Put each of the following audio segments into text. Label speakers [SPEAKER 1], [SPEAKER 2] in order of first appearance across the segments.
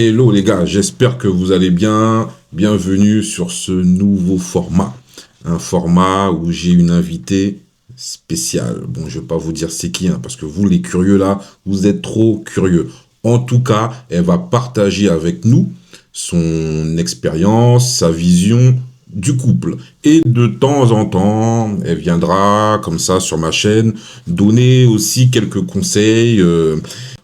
[SPEAKER 1] Hello les gars, j'espère que vous allez bien. Bienvenue sur ce nouveau format. Un format où j'ai une invitée spéciale. Bon, je vais pas vous dire c'est qui, hein, parce que vous les curieux là, vous êtes trop curieux. En tout cas, elle va partager avec nous son expérience, sa vision du couple. Et de temps en temps, elle viendra comme ça sur ma chaîne donner aussi quelques conseils.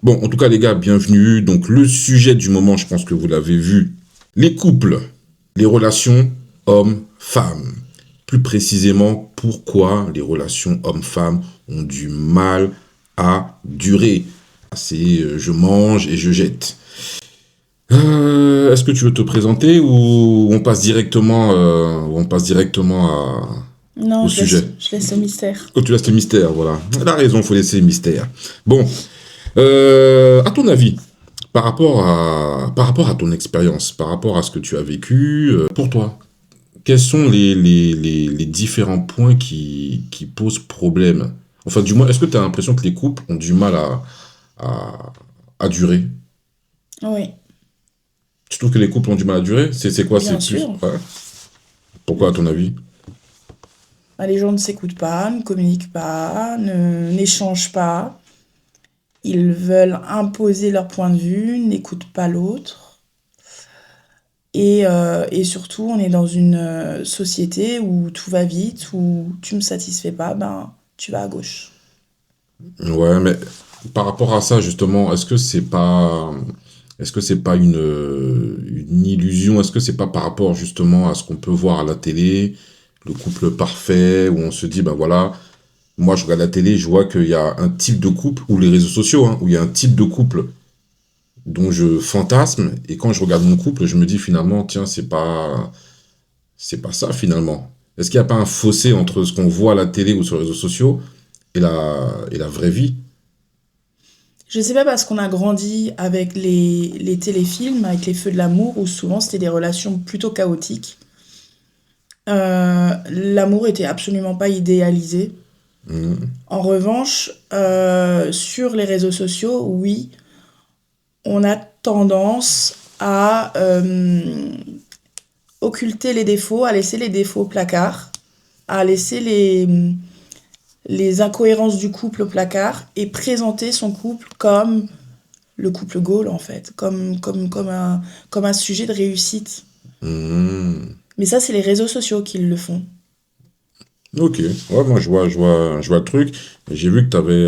[SPEAKER 1] Bon, en tout cas, les gars, bienvenue. Donc, le sujet du moment, je pense que vous l'avez vu, les couples, les relations hommes-femmes. Plus précisément, pourquoi les relations hommes-femmes ont du mal à durer. C'est je mange et je jette. Est-ce que tu veux te présenter ou on passe directement,
[SPEAKER 2] Non,
[SPEAKER 1] au sujet?
[SPEAKER 2] je laisse le mystère.
[SPEAKER 1] Oh, tu laisses le mystère, voilà. Elle a raison, faut laisser le mystère. Bon, à ton avis, par rapport à ton expérience, par rapport à ce que tu as vécu, pour toi, quels sont les différents points qui posent problème? Enfin, du moins, est-ce que tu as l'impression que les couples ont du mal à, à durer?
[SPEAKER 2] Oui,
[SPEAKER 1] Tu trouves que les couples ont du mal à durer? C'est quoi? C'est
[SPEAKER 2] bien
[SPEAKER 1] plus...
[SPEAKER 2] sûr.
[SPEAKER 1] Ouais. Pourquoi, à ton avis?
[SPEAKER 2] Bah, les gens ne s'écoutent pas, ne communiquent pas, n'échangent pas. Ils veulent imposer leur point de vue, n'écoutent pas l'autre. Et surtout, on est dans une société où tout va vite, où tu me satisfais pas, ben tu vas à gauche.
[SPEAKER 1] Ouais, mais par rapport à ça, justement, est-ce que c'est pas une illusion? Est-ce que c'est pas par rapport justement à ce qu'on peut voir à la télé, le couple parfait, où on se dit, ben voilà, moi je regarde la télé, je vois qu'il y a un type de couple, ou les réseaux sociaux, hein, où il y a un type de couple dont je fantasme, et quand je regarde mon couple, je me dis finalement, tiens, c'est pas ça finalement. Est-ce qu'il n'y a pas un fossé entre ce qu'on voit à la télé ou sur les réseaux sociaux et la vraie vie?
[SPEAKER 2] Je sais pas parce qu'on a grandi avec les téléfilms, avec les feux de l'amour, où souvent c'était des relations plutôt chaotiques. L'amour était absolument pas idéalisé.
[SPEAKER 1] Hmm.
[SPEAKER 2] En revanche, sur les réseaux sociaux, oui, on a tendance à occulter les défauts, à laisser les défauts au placard, à laisser les incohérences du couple au placard et présenter son couple comme le couple Gaule, en fait, comme un sujet de réussite.
[SPEAKER 1] Hmm.
[SPEAKER 2] Mais ça, c'est les réseaux sociaux qui le font.
[SPEAKER 1] Ok, ouais, moi je vois le truc. J'ai vu que tu avais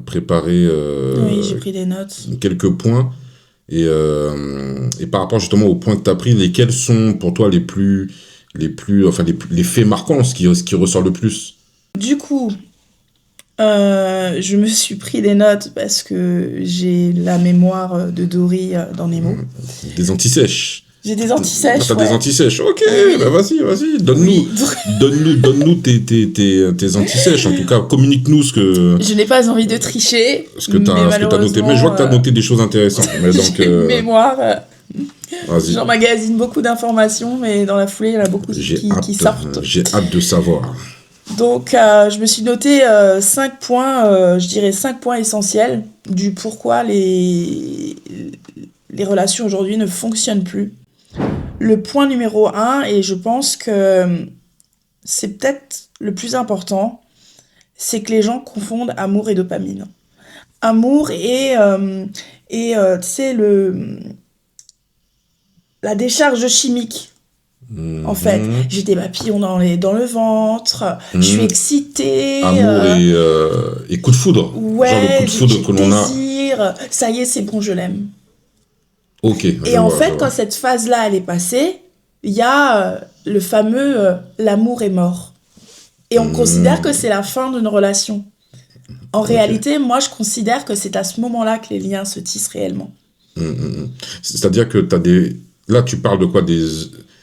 [SPEAKER 1] préparé
[SPEAKER 2] Oui, j'ai pris des notes.
[SPEAKER 1] quelques points. Et par rapport justement aux points que tu as pris, lesquels sont pour toi enfin les faits marquants, ce qui ressort le plus?
[SPEAKER 2] Du coup, je me suis pris des notes parce que j'ai la mémoire de Dory dans Nemo.
[SPEAKER 1] Des antisèches.
[SPEAKER 2] J'ai des
[SPEAKER 1] Ah,
[SPEAKER 2] antisèches,
[SPEAKER 1] t'as des
[SPEAKER 2] ouais.
[SPEAKER 1] antisèches. Ok,
[SPEAKER 2] Oui,
[SPEAKER 1] bah vas-y,
[SPEAKER 2] oui.
[SPEAKER 1] donne-nous tes antisèches. En tout cas, communique-nous
[SPEAKER 2] Je n'ai pas envie de tricher, mais
[SPEAKER 1] ce que t'as noté. Mais je vois
[SPEAKER 2] malheureusement,
[SPEAKER 1] que t'as noté des choses intéressantes. Mais donc,
[SPEAKER 2] j'ai une mémoire.
[SPEAKER 1] vas-y,
[SPEAKER 2] J'emmagasine beaucoup d'informations, mais dans la foulée, il y en a beaucoup qui sortent.
[SPEAKER 1] j'ai hâte de savoir.
[SPEAKER 2] Donc, je me suis noté 5 points, je dirais 5 points essentiels du pourquoi les relations aujourd'hui ne fonctionnent plus. Le point numéro un, et je pense que c'est peut-être le plus important, c'est que les gens confondent amour et dopamine. Amour tu sais, la décharge chimique. En fait,
[SPEAKER 1] Mhm.
[SPEAKER 2] j'ai des papillons dans le ventre, je suis
[SPEAKER 1] Mhm.
[SPEAKER 2] excitée,
[SPEAKER 1] Amour et coup de foudre. Genre le coup
[SPEAKER 2] ouais,
[SPEAKER 1] de foudre
[SPEAKER 2] j'ai
[SPEAKER 1] que
[SPEAKER 2] le
[SPEAKER 1] l'on a.
[SPEAKER 2] désir, ça y est, c'est bon, je l'aime.
[SPEAKER 1] Ok,
[SPEAKER 2] Et en
[SPEAKER 1] je
[SPEAKER 2] fait,
[SPEAKER 1] vois.
[SPEAKER 2] quand cette phase-là, elle est passée, il y a le fameux l'amour est mort. Et on considère que
[SPEAKER 1] Mhm.
[SPEAKER 2] c'est la fin d'une relation. En
[SPEAKER 1] Ok.
[SPEAKER 2] réalité, moi, je considère que c'est à ce moment-là que les liens se tissent réellement.
[SPEAKER 1] Mhm. C'est-à-dire que t'as des... Là, tu parles de quoi?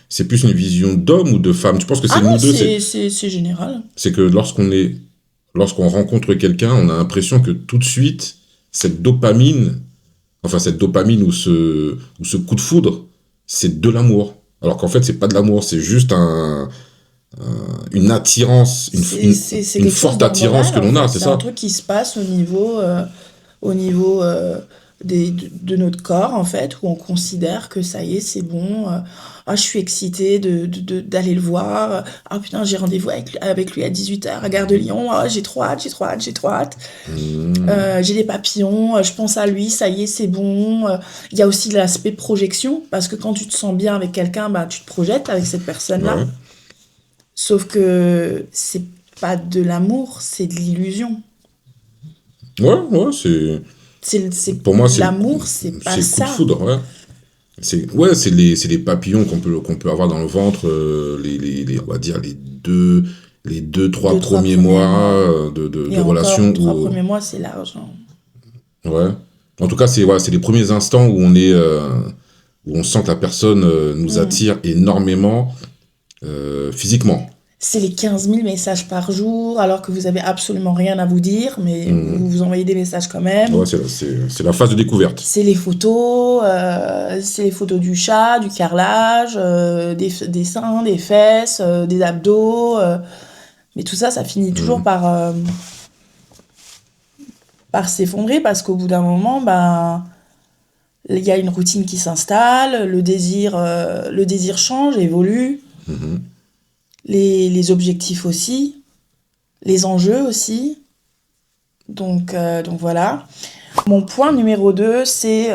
[SPEAKER 1] C'est plus une vision d'homme ou de femme? Tu penses que
[SPEAKER 2] Ah
[SPEAKER 1] c'est
[SPEAKER 2] non,
[SPEAKER 1] nous deux?
[SPEAKER 2] c'est général.
[SPEAKER 1] C'est que lorsqu'on rencontre quelqu'un, on a l'impression que tout de suite, cette dopamine ou ce coup de foudre, c'est de l'amour. Alors qu'en fait, c'est pas de l'amour, c'est juste une attirance, une
[SPEAKER 2] C'est quelque chose
[SPEAKER 1] forte attirance
[SPEAKER 2] d'hormonal,
[SPEAKER 1] que
[SPEAKER 2] en
[SPEAKER 1] l'on a,
[SPEAKER 2] fait.
[SPEAKER 1] c'est
[SPEAKER 2] C'est un
[SPEAKER 1] ça?
[SPEAKER 2] truc qui se passe au niveau de notre corps, en fait, où on considère que ça y est, c'est bon. Ah, je suis excitée d'aller le voir. Ah putain, j'ai rendez-vous avec lui à 18h à Gare de Lyon. Ah, j'ai trop hâte, j'ai trop hâte, j'ai trop hâte. J'ai des papillons, je pense à lui, ça y est, c'est bon. Il y a aussi l'aspect projection, parce que quand tu te sens bien avec quelqu'un, bah, tu te projettes avec cette personne-là.
[SPEAKER 1] Ouais.
[SPEAKER 2] Sauf que c'est pas de l'amour, c'est de l'illusion.
[SPEAKER 1] Ouais, pour moi,
[SPEAKER 2] L'amour, c'est pas
[SPEAKER 1] c'est coup de
[SPEAKER 2] ça.
[SPEAKER 1] foudre, ouais. C'est les papillons qu'on peut avoir dans le ventre, on va dire les deux, trois
[SPEAKER 2] Deux, trois
[SPEAKER 1] premiers
[SPEAKER 2] premiers
[SPEAKER 1] mois
[SPEAKER 2] mois.
[SPEAKER 1] de
[SPEAKER 2] Et encore,
[SPEAKER 1] relation
[SPEAKER 2] 3 premiers mois, c'est large, hein.
[SPEAKER 1] ouais. En tout cas, c'est les premiers instants où où on sent que la personne nous
[SPEAKER 2] Mm.
[SPEAKER 1] attire énormément physiquement.
[SPEAKER 2] C'est les 15 000 messages par jour, alors que vous avez absolument rien à vous dire, mais vous
[SPEAKER 1] Mhm.
[SPEAKER 2] vous envoyez des messages quand même.
[SPEAKER 1] Ouais, c'est la phase de découverte.
[SPEAKER 2] C'est les photos du chat, du carrelage, des seins, des fesses, des abdos. Mais tout ça, ça finit toujours
[SPEAKER 1] Mhm.
[SPEAKER 2] par s'effondrer parce qu'au bout d'un moment, ben, il y a une routine qui s'installe, le désir change, évolue,
[SPEAKER 1] Mhm.
[SPEAKER 2] les objectifs aussi, les enjeux aussi. Donc voilà. Mon point numéro 2, c'est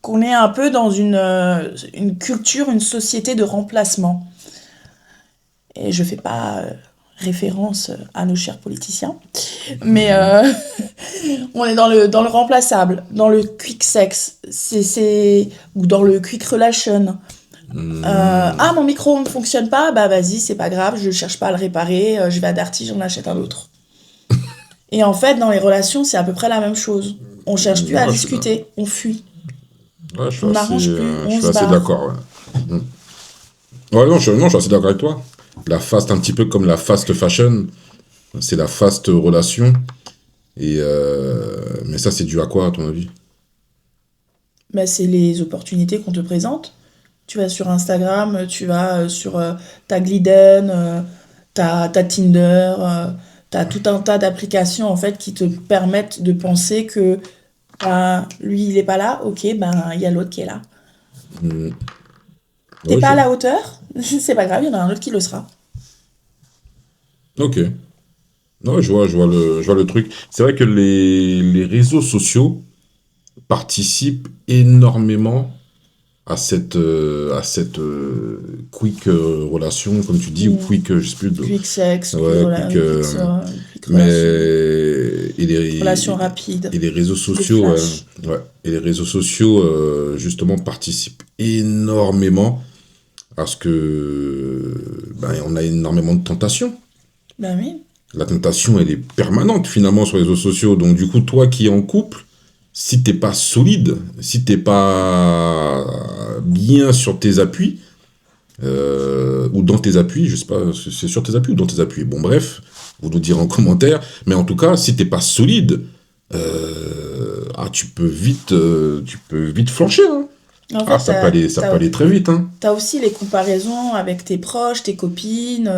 [SPEAKER 2] qu'on est un peu dans une culture, une société de remplacement. Et je fais pas référence à nos chers politiciens, mais
[SPEAKER 1] Mhm.
[SPEAKER 2] on est dans le remplaçable, dans le quick sex, ou dans le quick relation. Ah,
[SPEAKER 1] Mhm.
[SPEAKER 2] mon micro ne fonctionne pas, bah vas-y, c'est pas grave, je cherche pas à le réparer, je vais à Darty, j'en achète un autre. Et en fait, dans les relations, c'est à peu près la même chose. On cherche plus à
[SPEAKER 1] Ouais,
[SPEAKER 2] discuter, on fuit,
[SPEAKER 1] ouais,
[SPEAKER 2] on n'arrange plus,
[SPEAKER 1] je
[SPEAKER 2] on
[SPEAKER 1] suis
[SPEAKER 2] se
[SPEAKER 1] assez
[SPEAKER 2] barre.
[SPEAKER 1] d'accord. Ouais. Mhm. Ouais, non, je suis assez d'accord avec toi. La fast, un petit peu comme la fast fashion, c'est la fast relation. Mais ça, c'est dû à quoi, à ton avis?
[SPEAKER 2] Bah, c'est les opportunités qu'on te présente. Tu vas sur Instagram, tu vas sur ta Gliden, ta Tinder, t'as tout un tas d'applications en fait qui te permettent de penser que ben, lui il est pas là, ok, ben il y a l'autre qui est là.
[SPEAKER 1] Mhm.
[SPEAKER 2] T'es
[SPEAKER 1] Ouais,
[SPEAKER 2] pas à la hauteur, c'est pas grave, il y en a un autre qui le sera.
[SPEAKER 1] ok. Ouais, je vois le truc. C'est vrai que les réseaux sociaux participent énormément à cette quick relation, comme tu dis, ou
[SPEAKER 2] Mm.
[SPEAKER 1] quick, je sais plus,
[SPEAKER 2] Quick sex,
[SPEAKER 1] ouais, quick,
[SPEAKER 2] quick
[SPEAKER 1] mais
[SPEAKER 2] relation, relation
[SPEAKER 1] et
[SPEAKER 2] rapide,
[SPEAKER 1] les réseaux
[SPEAKER 2] des
[SPEAKER 1] sociaux, ouais,
[SPEAKER 2] flashs.
[SPEAKER 1] ouais. Et les réseaux sociaux, justement, participent énormément à ce que, ben, on a énormément de tentations.
[SPEAKER 2] Ben oui.
[SPEAKER 1] La tentation, elle est permanente finalement sur les réseaux sociaux. Donc du coup, toi qui es en couple, si t'es pas solide, si t'es pas bien sur tes appuis, ou dans tes appuis, je sais pas, c'est sur tes appuis ou dans tes appuis. Bon bref, vous nous direz en commentaire. Mais en tout cas, si t'es pas solide, tu peux vite flancher, hein.
[SPEAKER 2] En
[SPEAKER 1] Ah,
[SPEAKER 2] fait,
[SPEAKER 1] ça peut aller très vite, hein.
[SPEAKER 2] t'as aussi les comparaisons avec tes proches, tes copines,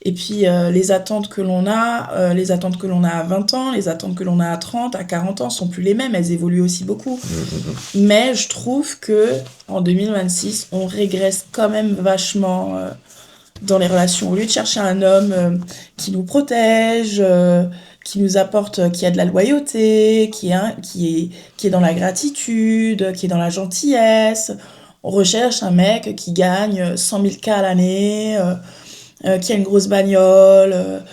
[SPEAKER 2] et puis les attentes que l'on a à 20 ans, les attentes que l'on a à 30, à 40 ans sont plus les mêmes, elles évoluent aussi beaucoup. Mais je trouve que en 2026, on régresse quand même vachement dans les relations. Au lieu de chercher un homme qui nous protège, qui nous apporte, qui a de la loyauté, qui est dans la gratitude, qui est dans la gentillesse, on recherche un mec qui gagne 100 000 K à l'année, qui a une grosse bagnole,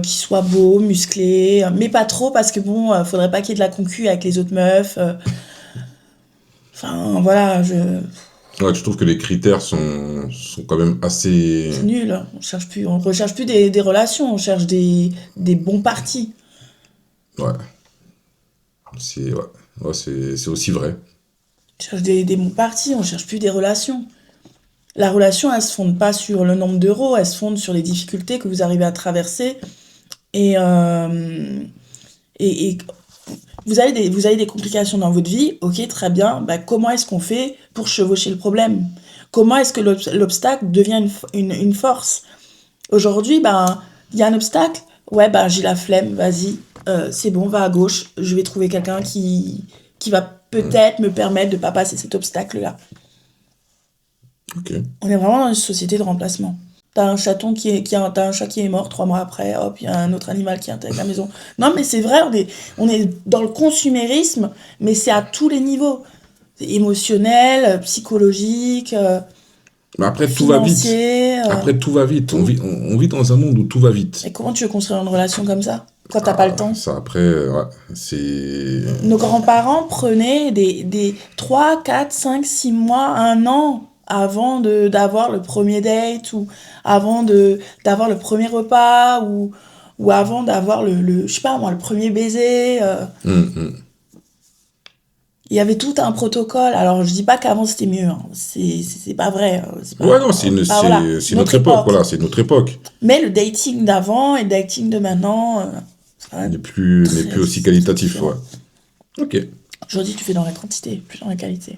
[SPEAKER 2] qui soit beau, musclé, mais pas trop parce que bon, faudrait pas qu'il y ait de la concu avec les autres meufs. Enfin, voilà,
[SPEAKER 1] Ouais, je trouve que les critères sont quand même assez...
[SPEAKER 2] c'est nul, hein. On recherche plus des relations, on cherche des bons partis.
[SPEAKER 1] Ouais, ouais. Ouais, c'est aussi vrai.
[SPEAKER 2] On cherche des bons partis, on cherche plus des relations. La relation, elle se fonde pas sur le nombre d'euros, elle se fonde sur les difficultés que vous arrivez à traverser. Et, et vous avez des complications dans votre vie, ok, très bien. Bah, comment est-ce qu'on fait pour chevaucher le problème? Comment est-ce que l'obstacle devient une force? Aujourd'hui, ben, il y a un obstacle, ouais, ben, j'ai la flemme, vas-y. c'est bon, va à gauche, je vais trouver quelqu'un qui va peut-être me permettre de pas passer cet obstacle-là.
[SPEAKER 1] Ok.
[SPEAKER 2] On est vraiment dans une société de remplacement. T'as un chaton t'as un chat qui est mort 3 mois après, hop, il y a un autre animal qui intègre la maison. Non, mais c'est vrai, on est dans le consumérisme, mais c'est à tous les niveaux. C'est émotionnel, psychologique,
[SPEAKER 1] Mais après, tout va vite.
[SPEAKER 2] financier,
[SPEAKER 1] Après, tout va vite.
[SPEAKER 2] tout.
[SPEAKER 1] On vit dans un monde où tout va vite.
[SPEAKER 2] Et comment tu veux construire une relation comme ça quand t'as pas le temps?
[SPEAKER 1] Ça, après, ouais, c'est...
[SPEAKER 2] Nos grands-parents prenaient des 3, 4, 5, 6 mois, 1 an avant d'avoir le premier date ou avant d'avoir le premier repas ou avant d'avoir je sais pas moi, le premier baiser. Il y avait tout un protocole. Alors je dis pas qu'avant c'était mieux, hein. C'est pas vrai. C'est pas,
[SPEAKER 1] Ouais, non, c'est
[SPEAKER 2] voilà,
[SPEAKER 1] c'est notre époque, voilà, c'est notre époque.
[SPEAKER 2] Mais le dating d'avant et le dating de maintenant, ça
[SPEAKER 1] N'est
[SPEAKER 2] très
[SPEAKER 1] plus aussi qualitatif,
[SPEAKER 2] différent.
[SPEAKER 1] ouais. Ok.
[SPEAKER 2] Aujourd'hui, tu fais dans la quantité, plus dans la qualité.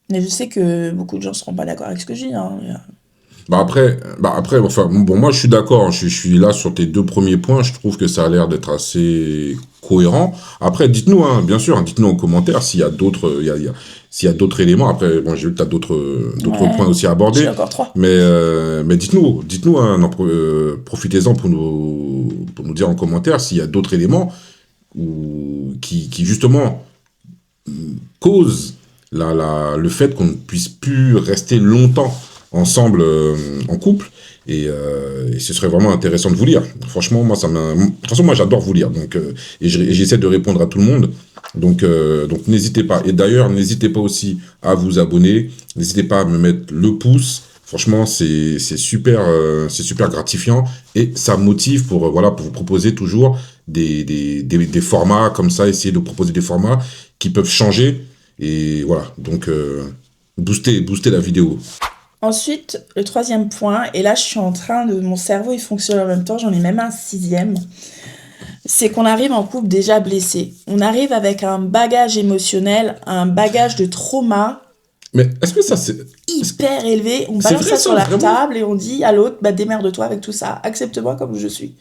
[SPEAKER 2] Mais je sais que beaucoup de gens ne seront pas d'accord avec ce que je dis, hein.
[SPEAKER 1] Enfin, bon, moi je suis d'accord, hein, je suis là sur tes deux premiers points, je trouve que ça a l'air d'être assez cohérent. Après, dites-nous, hein, bien sûr, hein, dites-nous en commentaire s'il y a d'autres, s'il y a d'autres éléments. Après, bon, j'ai vu que tu as d'autres
[SPEAKER 2] Ouais,
[SPEAKER 1] points aussi à
[SPEAKER 2] j'ai
[SPEAKER 1] aborder,
[SPEAKER 2] encore 3.
[SPEAKER 1] mais dites-nous, hein, profitez-en pour nous dire en commentaire s'il y a d'autres éléments qui justement cause le fait qu'on ne puisse plus rester longtemps ensemble en couple et ce serait vraiment intéressant de vous lire. Franchement, moi de toute façon, moi j'adore vous lire, donc et j'essaie de répondre à tout le monde, donc n'hésitez pas. Et d'ailleurs, n'hésitez pas aussi à vous abonner, n'hésitez pas à me mettre le pouce. Franchement, c'est super gratifiant et ça motive pour vous proposer toujours des formats comme ça, essayer de proposer des formats qui peuvent changer. Et voilà, donc booster la vidéo.
[SPEAKER 2] Ensuite, le 3e point, et là je suis en train de... Mon cerveau il fonctionne en même temps, j'en ai même un 6e. C'est qu'on arrive en couple déjà blessé. On arrive avec un bagage émotionnel, un bagage de trauma
[SPEAKER 1] Mais est-ce que ça c'est...
[SPEAKER 2] hyper élevé. On
[SPEAKER 1] C'est
[SPEAKER 2] balance
[SPEAKER 1] vrai,
[SPEAKER 2] ça sur
[SPEAKER 1] ça,
[SPEAKER 2] la
[SPEAKER 1] vraiment?
[SPEAKER 2] table et on dit à l'autre, bah démerde-toi avec tout ça, accepte-moi comme je suis.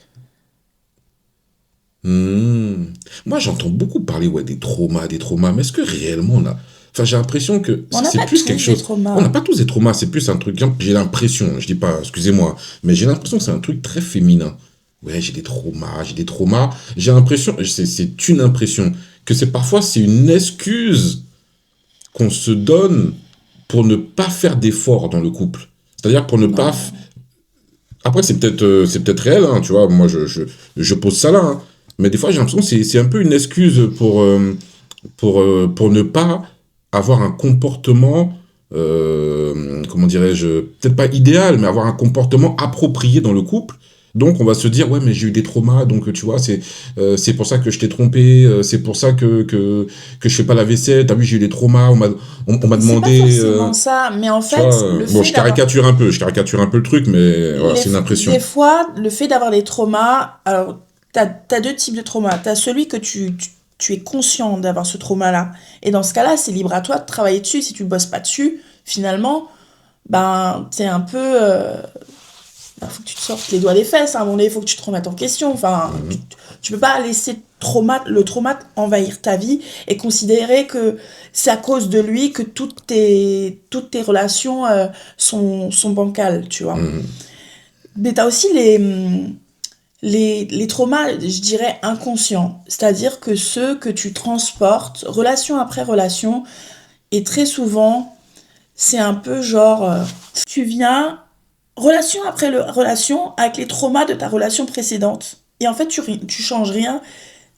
[SPEAKER 1] Moi, j'entends beaucoup parler des traumas, mais est-ce que réellement on a... Enfin, j'ai l'impression que
[SPEAKER 2] On n'a
[SPEAKER 1] c'est
[SPEAKER 2] pas
[SPEAKER 1] plus
[SPEAKER 2] tous
[SPEAKER 1] quelque
[SPEAKER 2] des
[SPEAKER 1] chose... On n'a
[SPEAKER 2] traumas.
[SPEAKER 1] pas tous des traumas, c'est plus un truc... J'ai l'impression, je dis pas, excusez-moi, mais j'ai l'impression que c'est un truc très féminin. Ouais, j'ai des traumas. J'ai l'impression, c'est une impression, que c'est une excuse qu'on se donne pour ne pas faire d'efforts dans le couple. C'est-à-dire pour ne pas...
[SPEAKER 2] Non.
[SPEAKER 1] Après, c'est peut-être réel, hein, tu vois, moi je pose ça là, hein. Mais des fois j'ai l'impression que c'est un peu une excuse pour ne pas avoir un comportement, comment dirais-je, peut-être pas idéal, mais avoir un comportement approprié dans le couple. Donc on va se dire, ouais, mais j'ai eu des traumas, donc tu vois, c'est pour ça que je t'ai trompé, c'est pour ça que je fais pas la vaisselle, t'as vu, j'ai eu des traumas, on m'a
[SPEAKER 2] C'est pas
[SPEAKER 1] demandé...
[SPEAKER 2] forcément ça, mais en
[SPEAKER 1] tu vois,
[SPEAKER 2] fait, le
[SPEAKER 1] bon,
[SPEAKER 2] fait d'avoir
[SPEAKER 1] je caricature un peu le truc, mais voilà, c'est une impression.
[SPEAKER 2] des fois, le fait d'avoir des traumas, alors, t'as 2 types de traumas. T'as celui que tu es conscient d'avoir ce trauma-là. Et dans ce cas-là, c'est libre à toi de travailler dessus. Si tu bosses pas dessus, finalement, ben, c'est un peu... faut que tu te sortes les doigts des fesses. À un moment donné, il faut que tu te remettes en question. Enfin, tu peux pas laisser le trauma envahir ta vie et considérer que c'est à cause de lui que toutes tes relations sont bancales, tu vois. Mais t'as aussi les traumas, je dirais, inconscients. C'est-à-dire que ceux que tu transportes, relation après relation, et très souvent, c'est un peu genre, tu viens, relation après relation, avec les traumas de ta relation précédente. Et en fait, tu changes rien.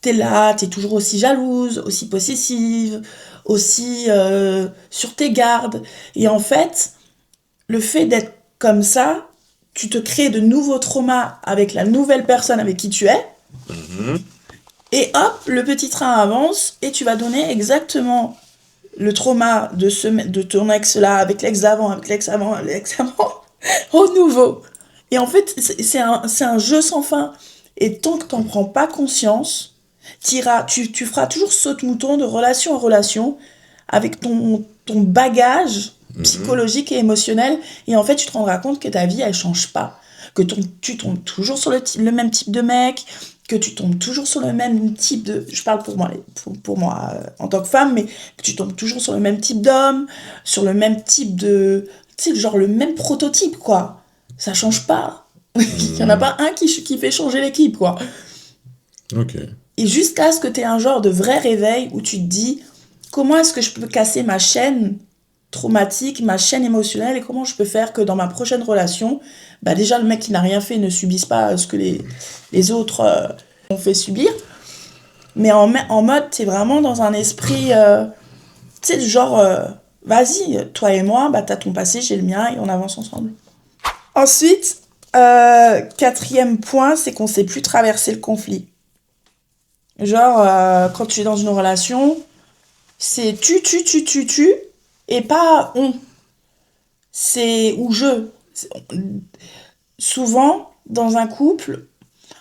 [SPEAKER 2] T'es là, t'es toujours aussi jalouse, aussi possessive, aussi sur tes gardes. Et en fait, le fait d'être comme ça, tu te crées de nouveaux traumas avec la nouvelle personne avec qui tu es, et hop, le petit train avance, et tu vas donner exactement le trauma de ton ex-là, avec l'ex d'avant, avec l'ex avant, avec l'ex avant, au nouveau. Et en fait, c'est un jeu sans fin. Et tant que t'en prends pas conscience, tu feras toujours saute-mouton de relation en relation avec ton bagage psychologique et émotionnel. Et en fait, tu te rendras compte que ta vie, elle change pas. Que tu tombes toujours sur le même type de mec, que tu tombes toujours sur le même type de... Je parle pour moi en tant que femme, mais que tu tombes toujours sur le même type d'homme, sur le même type de... Tu sais, genre le même prototype, quoi. Ça change pas. Il y en a pas un qui fait changer l'équipe, quoi.
[SPEAKER 1] Ok.
[SPEAKER 2] Et jusqu'à ce que tu aies un genre de vrai réveil où tu te dis, comment est-ce que je peux casser ma chaîne traumatique, ma chaîne émotionnelle, et comment je peux faire que dans ma prochaine relation, bah déjà le mec qui n'a rien fait ne subisse pas ce que les autres ont fait subir, mais en mode t'es vraiment dans un esprit, tu sais, genre, vas-y, toi et moi, bah t'as ton passé, j'ai le mien, et on avance ensemble. Ensuite, quatrième point, c'est qu'on sait plus traverser le conflit. Genre, quand tu es dans une relation, c'est tu, et pas on. C'est ou je. Souvent, dans un couple,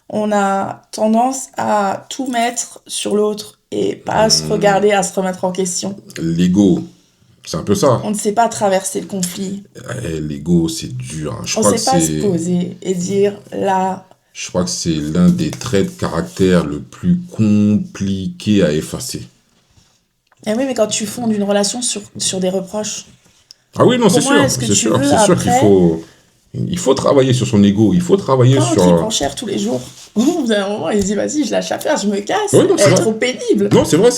[SPEAKER 2] on a tendance à tout mettre sur l'autre et pas à se regarder, à se remettre en question.
[SPEAKER 1] L'ego, c'est un peu ça.
[SPEAKER 2] On ne sait pas traverser le conflit.
[SPEAKER 1] L'ego, c'est dur. Hein.
[SPEAKER 2] On ne sait pas se poser et dire là.
[SPEAKER 1] Je crois que c'est l'un des traits de caractère le plus compliqué à effacer.
[SPEAKER 2] Eh oui, mais quand tu fondes une relation sur des reproches.
[SPEAKER 1] Ah oui, non, c'est sûr. C'est sûr qu'il faut travailler sur son ego. Il faut travailler
[SPEAKER 2] sur...
[SPEAKER 1] sur...
[SPEAKER 2] Quand il prend cher tous les jours. Au bout d'un moment, il se dit, vas-y, je lâche affaire, je me casse.
[SPEAKER 1] Oui, non,
[SPEAKER 2] elle est trop pénible.
[SPEAKER 1] Non, c'est vrai.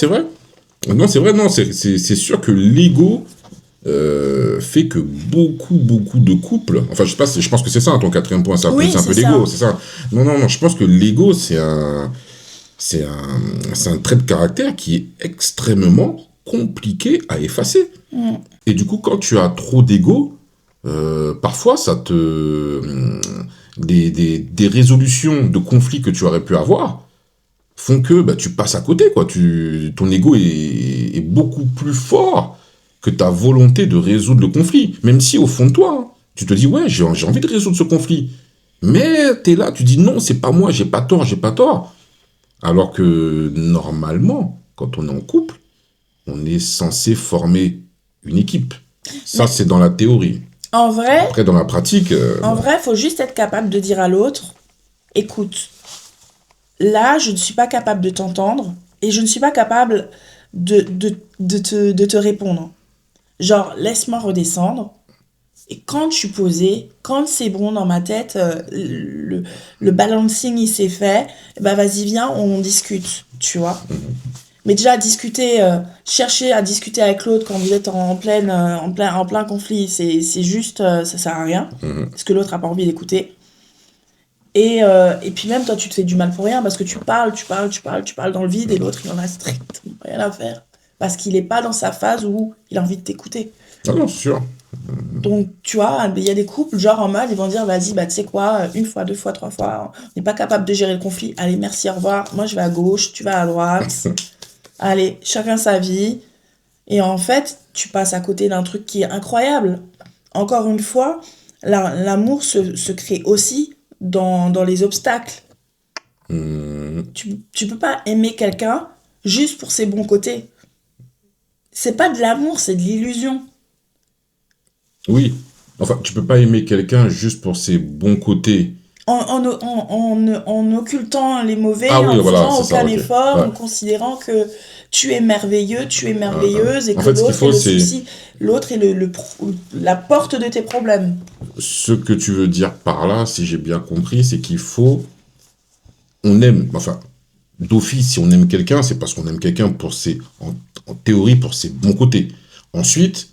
[SPEAKER 1] Non, c'est vrai, non. C'est sûr que l'ego fait que beaucoup de couples... Enfin, je pense que c'est ça, ton quatrième point. C'est un peu l'ego, c'est ça. Non, je pense que l'ego, c'est un trait de caractère qui est extrêmement compliqué à effacer. Et du coup, quand tu as trop d'ego, parfois, ça te... des résolutions de conflits que tu aurais pu avoir font que tu passes à côté, quoi. Ton ego est beaucoup plus fort que ta volonté de résoudre le conflit. Même si, au fond de toi, tu te dis, ouais, j'ai envie de résoudre ce conflit. Mais t'es là, tu dis, non, c'est pas moi, j'ai pas tort. Alors que, normalement, quand on est en couple, on est censé former une équipe. Ça, c'est dans la théorie.
[SPEAKER 2] En vrai...
[SPEAKER 1] Après, dans la pratique...
[SPEAKER 2] En vrai, il faut juste être capable de dire à l'autre, écoute, là, je ne suis pas capable de t'entendre et je ne suis pas capable de te répondre. Genre, laisse-moi redescendre. Et quand je suis posée, quand c'est bon dans ma tête, le balancing, il s'est fait, bah vas-y, viens, on discute, tu vois. Mais déjà, chercher à discuter avec l'autre quand vous êtes en plein conflit, c'est juste, ça sert à rien, parce que l'autre n'a pas envie d'écouter. Et puis même, toi, tu te fais du mal pour rien, parce que tu parles dans le vide, et l'autre, il en a strictement rien à faire. Parce qu'il n'est pas dans sa phase où il a envie de t'écouter.
[SPEAKER 1] Ah non, c'est sûr.
[SPEAKER 2] Donc, tu vois, il y a des couples, genre en mode, ils vont dire, vas-y, tu sais quoi, 1 fois, 2 fois, 3 fois, on n'est pas capable de gérer le conflit. Allez, merci, au revoir. Moi, je vais à gauche, tu vas à droite. Allez, chacun sa vie. Et en fait, tu passes à côté d'un truc qui est incroyable. Encore une fois, l'amour se crée aussi dans les obstacles. Tu peux pas aimer quelqu'un juste pour ses bons côtés. C'est pas de l'amour, c'est de l'illusion.
[SPEAKER 1] Oui. Enfin, tu peux pas aimer quelqu'un juste pour ses bons côtés.
[SPEAKER 2] En occultant les mauvais,
[SPEAKER 1] faisant
[SPEAKER 2] aucun effort, en considérant que tu es merveilleux, tu es merveilleuse, et que l'autre est la porte de tes problèmes.
[SPEAKER 1] Ce que tu veux dire par là, si j'ai bien compris, c'est d'office, si on aime quelqu'un, c'est parce qu'on aime quelqu'un en théorie, pour ses bons côtés. Ensuite,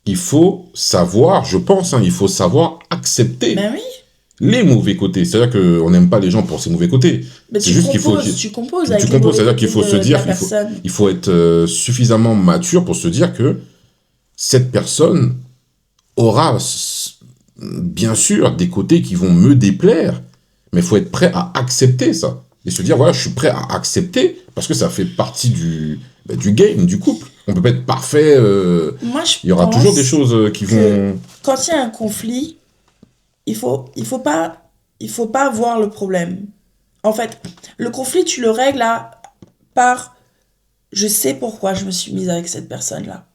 [SPEAKER 1] il faut savoir, je pense, il faut savoir accepter les mauvais côtés. C'est-à-dire qu'on n'aime pas les gens pour ses mauvais côtés.
[SPEAKER 2] Mais tu composes avec les mauvais côtés.
[SPEAKER 1] C'est-à-dire qu'il faut se dire, il faut être suffisamment mature pour se dire que cette personne aura, bien sûr, des côtés qui vont me déplaire, mais il faut être prêt à accepter ça. Et se dire, voilà, je suis prêt à accepter, parce que ça fait partie du game, du couple. On peut pas être parfait. Il y aura toujours des choses qui vont...
[SPEAKER 2] Quand il y a un conflit, il faut pas voir le problème. En fait, le conflit, tu le règles par je sais pourquoi je me suis mise avec cette personne-là.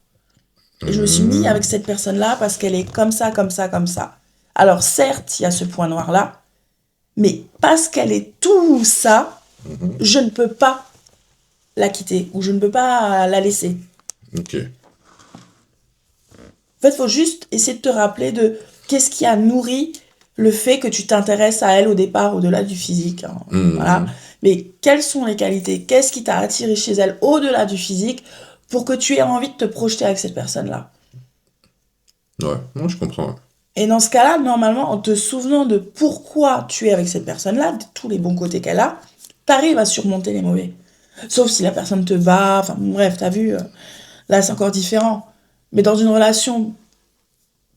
[SPEAKER 2] Et je me suis mise avec cette personne-là parce qu'elle est comme ça, comme ça, comme ça. Alors certes, il y a ce point noir-là, mais parce qu'elle est tout ça,
[SPEAKER 1] Mhm.
[SPEAKER 2] je ne peux pas la quitter ou je ne peux pas la laisser.
[SPEAKER 1] Ok.
[SPEAKER 2] En fait, il faut juste essayer de te rappeler de qu'est-ce qui a nourri le fait que tu t'intéresses à elle au départ, au-delà du physique, hein. Voilà.
[SPEAKER 1] Mhm.
[SPEAKER 2] Mais quelles sont les qualités? Qu'est-ce qui t'a attiré chez elle au-delà du physique pour que tu aies envie de te projeter avec cette personne-là?
[SPEAKER 1] Ouais, moi je comprends. Ouais.
[SPEAKER 2] Et dans ce cas-là, normalement, en te souvenant de pourquoi tu es avec cette personne-là, de tous les bons côtés qu'elle a, t'arrives à surmonter les mauvais. Sauf si la personne te bat, enfin bref, t'as vu, là c'est encore différent. Mais dans une relation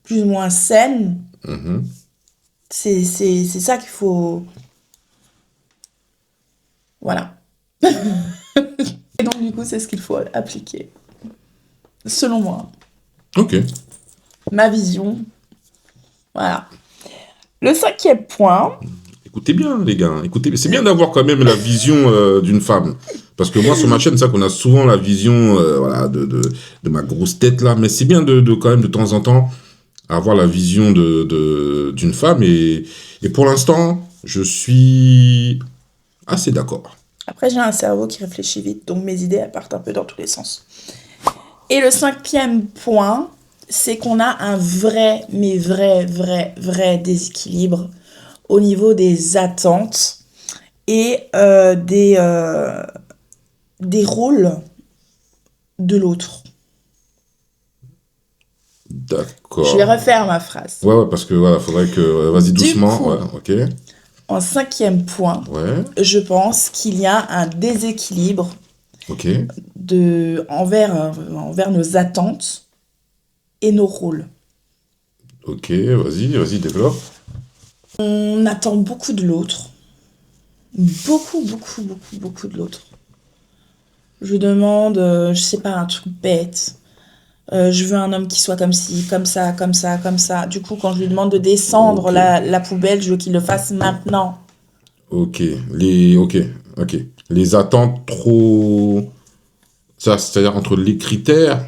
[SPEAKER 2] plus ou moins saine,
[SPEAKER 1] Mhm.
[SPEAKER 2] c'est ça qu'il faut... Voilà. Et donc du coup, c'est ce qu'il faut appliquer. Selon moi.
[SPEAKER 1] Ok.
[SPEAKER 2] Ma vision. Voilà. Le cinquième point.
[SPEAKER 1] Écoutez bien, les gars. Écoutez, c'est bien d'avoir quand même la vision d'une femme. Parce que moi, sur ma chaîne, c'est ça qu'on a souvent la vision voilà, de ma grosse tête là. Mais c'est bien quand même de temps en temps avoir la vision d'une femme. Et pour l'instant, je suis assez d'accord.
[SPEAKER 2] Après, j'ai un cerveau qui réfléchit vite, donc mes idées, elles partent un peu dans tous les sens. Et le cinquième point, c'est qu'on a un vrai, mais vrai déséquilibre au niveau des attentes et des rôles de l'autre. Je vais
[SPEAKER 1] D'accord.
[SPEAKER 2] refaire ma phrase.
[SPEAKER 1] Ouais, ouais, parce que voilà, faudrait que. Vas-y
[SPEAKER 2] Du
[SPEAKER 1] doucement.
[SPEAKER 2] coup,
[SPEAKER 1] Ouais, ok.
[SPEAKER 2] en cinquième point,
[SPEAKER 1] Ouais,
[SPEAKER 2] je pense qu'il y a un déséquilibre
[SPEAKER 1] ok.
[SPEAKER 2] envers nos attentes et nos rôles.
[SPEAKER 1] Ok, vas-y, développe.
[SPEAKER 2] On attend beaucoup de l'autre. Beaucoup de l'autre. Je demande, je sais pas, un truc bête. Je veux un homme qui soit comme ci, comme ça, comme ça, comme ça. Du coup, quand je lui demande de descendre
[SPEAKER 1] Ok,
[SPEAKER 2] la poubelle, je veux qu'il le fasse maintenant.
[SPEAKER 1] ok. Ok. Les attentes trop. Ça, c'est-à-dire entre les critères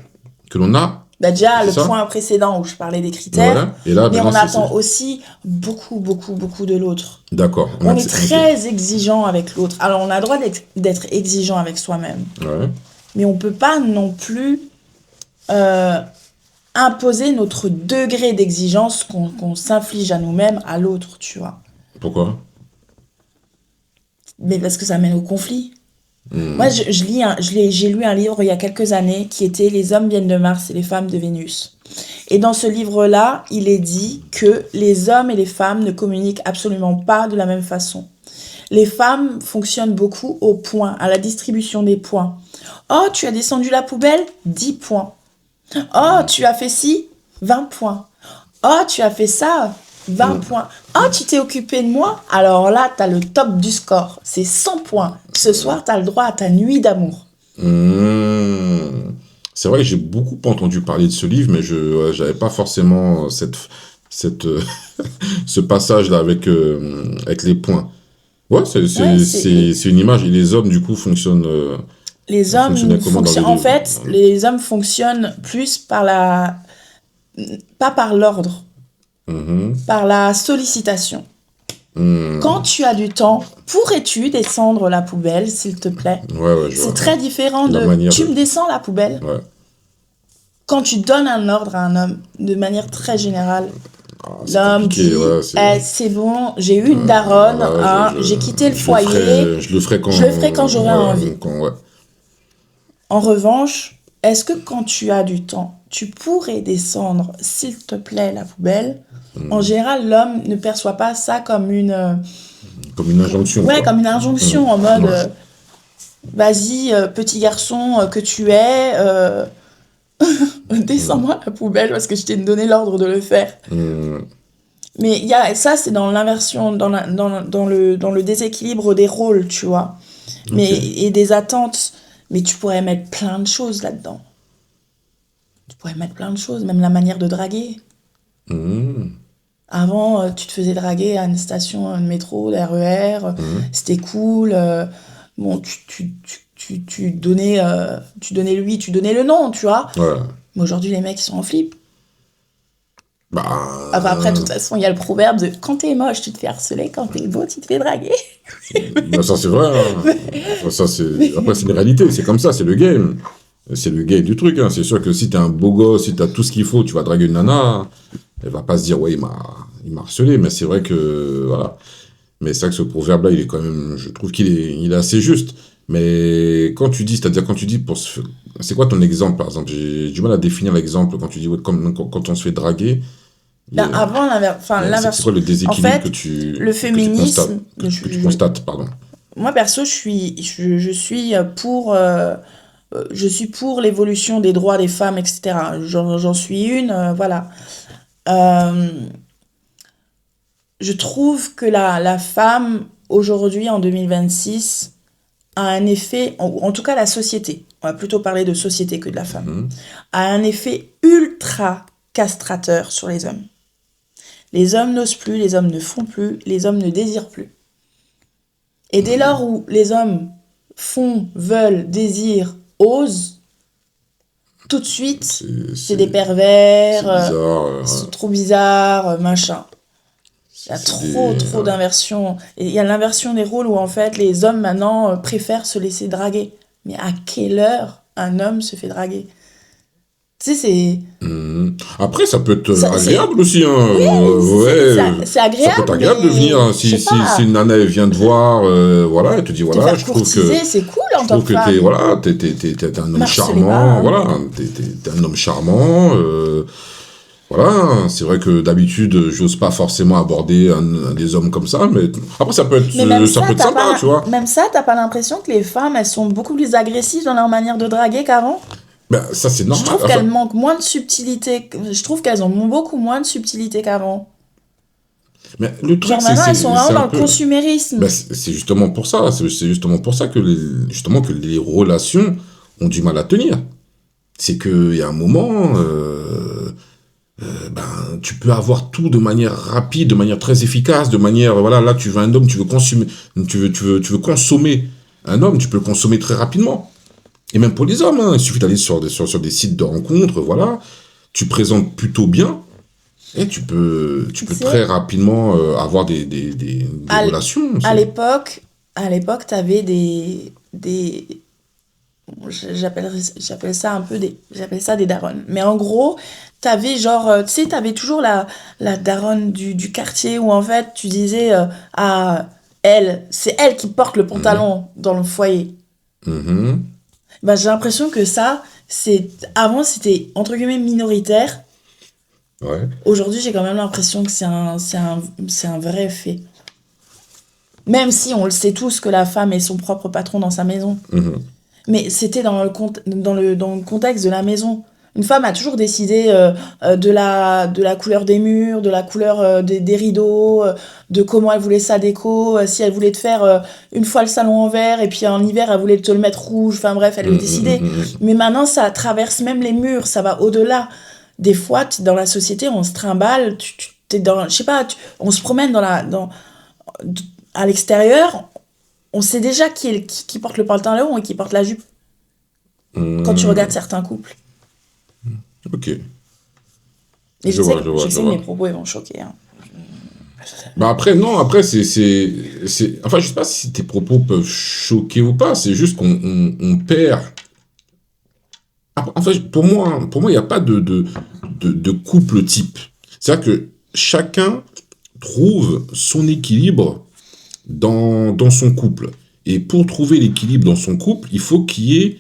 [SPEAKER 1] que l'on a,
[SPEAKER 2] Bah déjà,
[SPEAKER 1] c'est
[SPEAKER 2] le
[SPEAKER 1] ça?
[SPEAKER 2] point précédent où je parlais des critères,
[SPEAKER 1] Voilà. Et là,
[SPEAKER 2] mais
[SPEAKER 1] maintenant,
[SPEAKER 2] on
[SPEAKER 1] c'est.
[SPEAKER 2] attend aussi beaucoup de l'autre.
[SPEAKER 1] D'accord.
[SPEAKER 2] On est
[SPEAKER 1] Ok.
[SPEAKER 2] très exigeant avec l'autre. Alors, on a le droit d'être exigeant avec soi-même,
[SPEAKER 1] Ouais.
[SPEAKER 2] mais on peut pas non plus euh, imposer notre degré d'exigence qu'on s'inflige à nous-mêmes à l'autre, tu vois.
[SPEAKER 1] Pourquoi?
[SPEAKER 2] Mais parce que ça mène au conflit. Moi,
[SPEAKER 1] Hmm.
[SPEAKER 2] j'ai lu un livre il y a quelques années qui était Les hommes viennent de Mars et les femmes de Vénus. Et dans ce livre-là, il est dit que les hommes et les femmes ne communiquent absolument pas de la même façon. Les femmes fonctionnent beaucoup au point, à la distribution des points. Oh, tu as descendu la poubelle? 10 points. Oh, tu as fait ci? 20 points. Oh, tu as fait ça? 20
[SPEAKER 1] Hmm.
[SPEAKER 2] points. Oh, tu t'es occupé de moi? Alors là, tu as le top du score. C'est 100 points. Ce soir, tu as le droit à ta nuit d'amour.
[SPEAKER 1] Hmm. C'est vrai que j'ai beaucoup entendu parler de ce livre, mais je j'avais pas forcément cette, ce passage-là avec les points. Ouais,
[SPEAKER 2] Ouais, c'est...
[SPEAKER 1] c'est une image. Et les hommes, du coup,
[SPEAKER 2] Les
[SPEAKER 1] fonctionnaient
[SPEAKER 2] hommes
[SPEAKER 1] comment dans le
[SPEAKER 2] fonctionnent... En
[SPEAKER 1] livre?
[SPEAKER 2] fait, les hommes fonctionnent plus par la... Pas par l'ordre,
[SPEAKER 1] Mhm.
[SPEAKER 2] par la sollicitation. Quand
[SPEAKER 1] Hmm.
[SPEAKER 2] tu as du temps, pourrais-tu descendre la poubelle, s'il te plaît?
[SPEAKER 1] Ouais, je
[SPEAKER 2] C'est
[SPEAKER 1] vois.
[SPEAKER 2] très différent
[SPEAKER 1] La
[SPEAKER 2] de
[SPEAKER 1] manière
[SPEAKER 2] tu
[SPEAKER 1] de.
[SPEAKER 2] me descends la poubelle.
[SPEAKER 1] Ouais.
[SPEAKER 2] Quand tu donnes un ordre à un homme, de manière très générale,
[SPEAKER 1] Ah, c'est
[SPEAKER 2] l'homme
[SPEAKER 1] compliqué,
[SPEAKER 2] dit
[SPEAKER 1] ouais.
[SPEAKER 2] eh, c'est bon, j'ai eu une daronne,
[SPEAKER 1] Voilà,
[SPEAKER 2] hein, j'ai quitté le foyer,
[SPEAKER 1] je le ferai quand.
[SPEAKER 2] je le ferai quand j'aurai envie.
[SPEAKER 1] Ouais.
[SPEAKER 2] En revanche, est-ce que quand tu as du temps, tu pourrais descendre, s'il te plaît, la poubelle? En
[SPEAKER 1] Hmm.
[SPEAKER 2] général, l'homme ne perçoit pas ça comme
[SPEAKER 1] Comme une injonction,
[SPEAKER 2] ouais,
[SPEAKER 1] quoi.
[SPEAKER 2] comme une
[SPEAKER 1] Hmm.
[SPEAKER 2] injonction, en mode
[SPEAKER 1] Ouais.
[SPEAKER 2] vas-y, petit garçon que tu es,
[SPEAKER 1] Hmm.
[SPEAKER 2] descends-moi la poubelle parce que je t'ai donné l'ordre de le faire.
[SPEAKER 1] Hmm.
[SPEAKER 2] Mais il y a, ça, c'est dans l'inversion, dans le déséquilibre des rôles, tu vois.
[SPEAKER 1] Ok.
[SPEAKER 2] Et des attentes. Mais tu pourrais mettre plein de choses là-dedans. Tu pourrais mettre plein de choses, même la manière de draguer.
[SPEAKER 1] Hmm.
[SPEAKER 2] Avant, tu te faisais draguer à une station de métro, de RER,
[SPEAKER 1] Hmm.
[SPEAKER 2] c'était cool. Bon, tu donnais lui, tu donnais le nom, tu vois.
[SPEAKER 1] Ouais.
[SPEAKER 2] Mais aujourd'hui, les mecs, ils sont en flip. Enfin, après, de
[SPEAKER 1] Bah,
[SPEAKER 2] toute façon, il y a le proverbe de quand t'es moche, tu te fais harceler, quand t'es beau, tu te fais draguer.
[SPEAKER 1] bah, ça c'est vrai, hein. Enfin, ça, après, c'est une réalité, c'est comme ça, c'est le game. C'est le game du truc, hein. C'est sûr que si t'es un beau gosse, si t'as tout ce qu'il faut, tu vas draguer une nana, elle va pas se dire, ouais, il m'a harcelé, mais c'est vrai que, voilà. Mais c'est vrai que ce proverbe-là, il est quand même, je trouve qu'il est assez juste. Mais quand tu dis, c'est-à-dire quand tu dis c'est quoi ton exemple, par exemple? J'ai du mal à définir l'exemple quand tu dis, ouais, quand on se fait draguer,
[SPEAKER 2] Ben,
[SPEAKER 1] les-
[SPEAKER 2] avant,
[SPEAKER 1] c'est quoi
[SPEAKER 2] l'inversion.
[SPEAKER 1] le
[SPEAKER 2] En
[SPEAKER 1] déséquilibre que
[SPEAKER 2] fait,
[SPEAKER 1] tu,
[SPEAKER 2] le
[SPEAKER 1] que tu constates,
[SPEAKER 2] féminisme,
[SPEAKER 1] que tu constates, pardon.
[SPEAKER 2] moi perso, je suis pour l'évolution des droits des femmes, etc. J'en suis une, voilà. Euh, je trouve que la femme, aujourd'hui, en 2026, a un effet, en tout cas la société, on va plutôt parler de société que de la femme,
[SPEAKER 1] Mhm.
[SPEAKER 2] a un effet ultra castrateur sur les hommes. Les hommes n'osent plus, les hommes ne font plus, les hommes ne désirent plus. Et dès lors où les hommes font, veulent, désirent, osent, tout de suite,
[SPEAKER 1] C'est,
[SPEAKER 2] c'est des
[SPEAKER 1] c'est,
[SPEAKER 2] pervers,
[SPEAKER 1] c'est bizarre.
[SPEAKER 2] ils sont trop bizarres, machin. Il y a
[SPEAKER 1] C'est
[SPEAKER 2] trop
[SPEAKER 1] ouais.
[SPEAKER 2] d'inversion. Et il y a l'inversion des rôles où en fait les hommes maintenant préfèrent se laisser draguer. Mais à quelle heure un homme se fait draguer? Tu sais, c'est...
[SPEAKER 1] Mhm. Après, ça peut être
[SPEAKER 2] C'est
[SPEAKER 1] agréable aussi, hein.
[SPEAKER 2] oui,
[SPEAKER 1] Ouais,
[SPEAKER 2] c'est
[SPEAKER 1] ça peut être
[SPEAKER 2] agréable,
[SPEAKER 1] agréable de venir,
[SPEAKER 2] mais
[SPEAKER 1] hein.
[SPEAKER 2] je sais
[SPEAKER 1] Si
[SPEAKER 2] pas,
[SPEAKER 1] une nana elle vient te voir, voilà, elle te dit
[SPEAKER 2] te
[SPEAKER 1] voilà,
[SPEAKER 2] faire courtiser, c'est cool en
[SPEAKER 1] je
[SPEAKER 2] tant
[SPEAKER 1] trouve
[SPEAKER 2] que
[SPEAKER 1] que t'es
[SPEAKER 2] femme.
[SPEAKER 1] voilà, t'es un homme
[SPEAKER 2] Marcelez pas,
[SPEAKER 1] charmant,
[SPEAKER 2] hein.
[SPEAKER 1] voilà, t'es un homme charmant, voilà. C'est vrai que d'habitude, j'ose pas forcément aborder un des hommes comme ça, mais après
[SPEAKER 2] Mais même
[SPEAKER 1] ça peut
[SPEAKER 2] ça,
[SPEAKER 1] être sympa, tu vois.
[SPEAKER 2] même ça, t'as pas l'impression que les femmes, elles sont beaucoup plus agressives dans leur manière de draguer qu'avant?
[SPEAKER 1] Ben ça c'est
[SPEAKER 2] Je
[SPEAKER 1] normal.
[SPEAKER 2] trouve
[SPEAKER 1] Enfin,
[SPEAKER 2] qu'elles manquent moins de subtilité. Je trouve qu'elles ont beaucoup moins de subtilité qu'avant.
[SPEAKER 1] mais le truc
[SPEAKER 2] Genre maintenant, elles sont vraiment
[SPEAKER 1] c'est un
[SPEAKER 2] dans le
[SPEAKER 1] peu. Ben,
[SPEAKER 2] consumérisme.
[SPEAKER 1] c'est justement pour ça, c'est justement pour ça que justement que les relations ont du mal à tenir. C'est qu'il y a un moment, ben, tu peux avoir tout de manière rapide, de manière très efficace, de manière, voilà, là tu veux un homme, tu veux consommer, tu veux consommer un homme, tu peux le consommer très rapidement. Et même pour les hommes, hein, il suffit d'aller sur des sites de rencontres, voilà, tu présentes plutôt bien, et tu
[SPEAKER 2] Tu
[SPEAKER 1] peux très
[SPEAKER 2] sais,
[SPEAKER 1] rapidement avoir des
[SPEAKER 2] à l-
[SPEAKER 1] relations.
[SPEAKER 2] à l'époque, t'avais j'appelle ça un peu j'appelle ça des daronnes. Mais en gros, t'avais genre, tu sais, t'avais toujours la daronne du quartier où en fait, tu disais, ah, c'est elle qui porte le
[SPEAKER 1] Mhm.
[SPEAKER 2] pantalon dans le foyer.
[SPEAKER 1] Mhm.
[SPEAKER 2] Bah, j'ai l'impression que ça, avant, c'était entre guillemets minoritaire.
[SPEAKER 1] Ouais.
[SPEAKER 2] Aujourd'hui, j'ai quand même l'impression que c'est un vrai fait. Même si on le sait tous que la femme est son propre patron dans sa maison.
[SPEAKER 1] Mhm.
[SPEAKER 2] Mais c'était dans le contexte de la maison. Une femme a toujours décidé de la couleur des murs, de la couleur des rideaux, de comment elle voulait sa déco, si elle voulait te faire une fois le salon en vert et puis en hiver elle voulait te le mettre rouge, enfin bref, elle le
[SPEAKER 1] Mhm.
[SPEAKER 2] décidait.
[SPEAKER 1] Mhm.
[SPEAKER 2] Mais maintenant ça traverse même les murs, ça va au-delà. Des fois, dans la société, on se trimballe, t'es dans, je sais pas, on se promène à l'extérieur, on sait déjà qui porte le pantalon et qui porte la jupe quand tu regardes
[SPEAKER 1] Mhm.
[SPEAKER 2] certains couples.
[SPEAKER 1] Ok,
[SPEAKER 2] Et je
[SPEAKER 1] je
[SPEAKER 2] sais que mes
[SPEAKER 1] vois.
[SPEAKER 2] propos ils vont choquer, hein.
[SPEAKER 1] Bah après, non, après, enfin, je sais pas si tes propos peuvent choquer ou pas, c'est juste qu'on perd. En fait, pour moi, il n'y a pas de couple type. C'est-à-dire que chacun trouve son équilibre dans son couple. Et pour trouver l'équilibre dans son couple, il faut qu'il y ait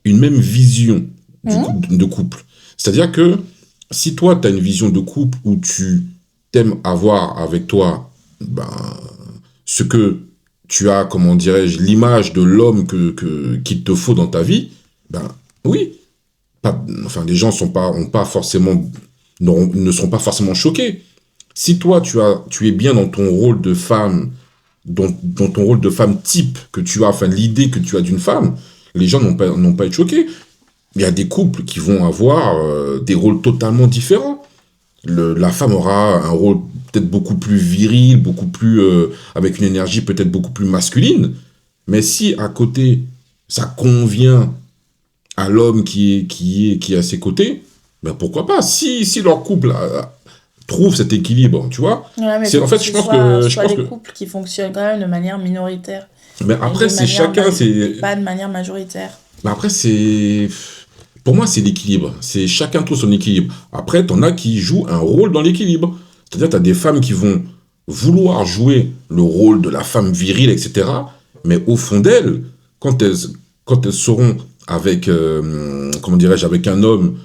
[SPEAKER 1] une même vision
[SPEAKER 2] Mhm.
[SPEAKER 1] de couple. C'est-à-dire que si toi, tu as une vision de couple où tu t'aimes avoir avec toi ben, ce que tu as, comment dirais-je, l'image de l'homme qu'il te faut dans ta vie, ben oui, enfin, les gens ont pas forcément, ne seront pas forcément choqués. Si toi, tu es bien dans ton rôle de femme, dans ton rôle de femme type que tu as, enfin l'idée que tu as d'une femme, les gens n'ont pas été choqués. Il y a des couples qui vont avoir des rôles totalement différents. La femme aura un rôle peut-être beaucoup plus viril, beaucoup plus avec une énergie peut-être beaucoup plus masculine. Mais si à côté ça convient à l'homme qui est à ses côtés, ben pourquoi pas. Si leur couple trouve cet équilibre, tu vois.
[SPEAKER 2] Ouais, mais
[SPEAKER 1] C'est, en
[SPEAKER 2] faut que
[SPEAKER 1] fait,
[SPEAKER 2] ce soit
[SPEAKER 1] je pense
[SPEAKER 2] des
[SPEAKER 1] que,
[SPEAKER 2] couples qui fonctionnent quand même de manière minoritaire
[SPEAKER 1] mais
[SPEAKER 2] et
[SPEAKER 1] après, c'est chacun,
[SPEAKER 2] pas de manière majoritaire.
[SPEAKER 1] mais après, pour moi, c'est l'équilibre. C'est chacun trouve son équilibre. Après, t'en as qui jouent un rôle dans l'équilibre. C'est-à-dire, t'as des femmes qui vont vouloir jouer le rôle de la femme virile, etc. Mais au fond d'elles, quand elles, quand elles seront avec, comment dirais-je, avec un homme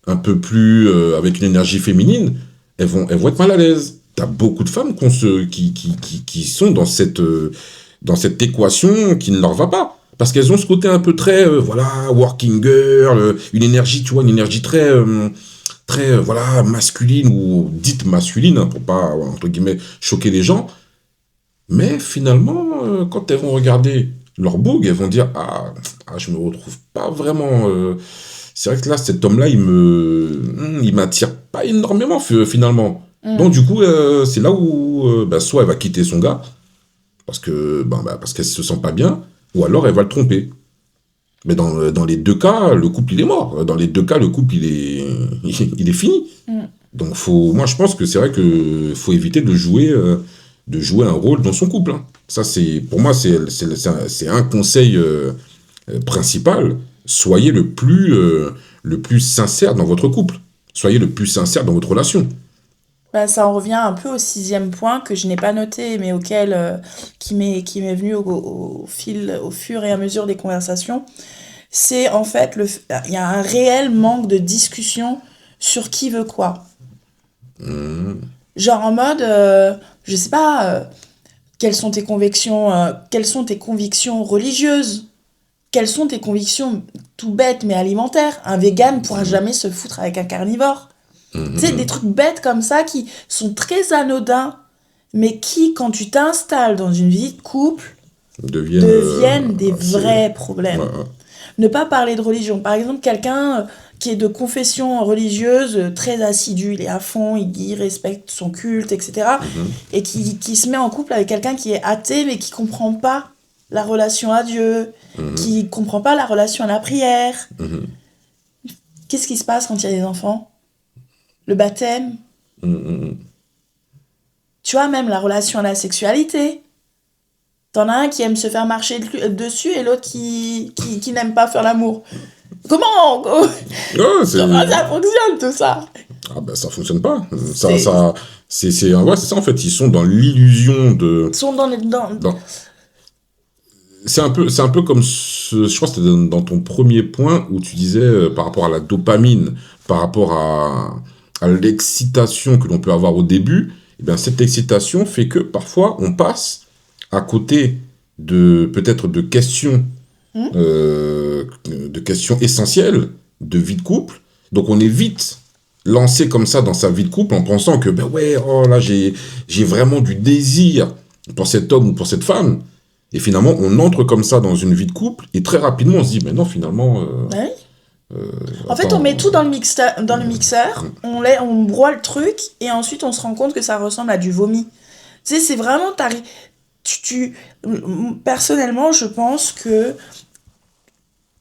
[SPEAKER 1] un peu plus, avec une énergie féminine, elles vont être mal à l'aise. T'as beaucoup de femmes qui sont dans cette équation qui ne leur va pas. Parce qu'elles ont ce côté un peu très, voilà, working girl, une énergie, tu vois, une énergie très, très, voilà, masculine ou dite masculine, hein, pour pas, entre guillemets, choquer les gens. Mais finalement, quand elles vont regarder leur boug, elles vont dire, je me retrouve pas vraiment. C'est vrai que là, cet homme-là, il m'attire pas énormément, finalement. Donc,
[SPEAKER 2] Mm.
[SPEAKER 1] du coup, c'est là où, soit elle va quitter son gars, parce qu'elle se sent pas bien, ou alors elle va le tromper. Mais dans les deux cas, le couple, il est mort. Dans les deux cas, le couple, il est fini.
[SPEAKER 2] Mm.
[SPEAKER 1] Donc, moi, je pense que c'est vrai que faut éviter de jouer un rôle dans son couple, hein. Ça, pour moi, c'est un conseil principal. Soyez le plus sincère dans votre couple. Soyez le plus sincère dans votre relation.
[SPEAKER 2] Bah, ça en revient un peu au sixième point que je n'ai pas noté, mais qui m'est venu au fur et à mesure des conversations. C'est en fait, il y a un réel manque de discussion sur qui veut quoi.
[SPEAKER 1] Mmh,
[SPEAKER 2] Genre en mode, je sais pas, quelles sont tes convictions religieuses? Quelles sont tes convictions tout bêtes mais alimentaires? Un vegan pourra jamais se foutre avec un carnivore. Tu sais, des
[SPEAKER 1] mmh,
[SPEAKER 2] trucs bêtes comme ça qui sont très anodins, mais qui, quand tu t'installes dans une vie de couple,
[SPEAKER 1] deviennent
[SPEAKER 2] deviennent des
[SPEAKER 1] assez.
[SPEAKER 2] vrais
[SPEAKER 1] Ouais,
[SPEAKER 2] problèmes.
[SPEAKER 1] ouais.
[SPEAKER 2] Ne pas parler de religion. Par exemple, quelqu'un qui est de confession religieuse très assidu, il est à fond, il respecte son culte, etc.
[SPEAKER 1] Mhm,
[SPEAKER 2] Et qui se met en couple avec quelqu'un qui est athée, mais qui comprend pas la relation à Dieu,
[SPEAKER 1] mhm,
[SPEAKER 2] qui comprend pas la relation à la prière.
[SPEAKER 1] mhm,
[SPEAKER 2] Qu'est-ce qui se passe quand il y a des enfants? Le baptême?
[SPEAKER 1] mhm, mhm.
[SPEAKER 2] Tu vois, même la relation à la sexualité. T'en as un qui aime se faire marcher dessus et l'autre qui n'aime pas faire l'amour. Comment,
[SPEAKER 1] Ouais,
[SPEAKER 2] comment ça fonctionne tout ça?
[SPEAKER 1] Ah ben ça fonctionne pas.
[SPEAKER 2] C'est,
[SPEAKER 1] Ouais, c'est ça en fait. Ils sont dans l'illusion de.
[SPEAKER 2] ils sont dans les, dans,
[SPEAKER 1] dans- c'est un peu comme je crois que c'était dans ton premier point où tu disais par rapport à la dopamine, par rapport à l'excitation que l'on peut avoir au début. Eh bien, cette excitation fait que parfois on passe à côté de peut-être
[SPEAKER 2] Hmm.
[SPEAKER 1] de questions essentielles de vie de couple. Donc on est vite lancé comme ça dans sa vie de couple en pensant que ben ouais, oh là j'ai vraiment du désir pour cet homme ou pour cette femme. Et finalement, on entre comme ça dans une vie de couple et très rapidement on se dit mais non finalement
[SPEAKER 2] Bah oui. En fait, on
[SPEAKER 1] attends,
[SPEAKER 2] met tout dans le mixeur, on broie le truc et ensuite on se rend compte que ça ressemble à du vomi. Tu sais, c'est vraiment personnellement, je pense que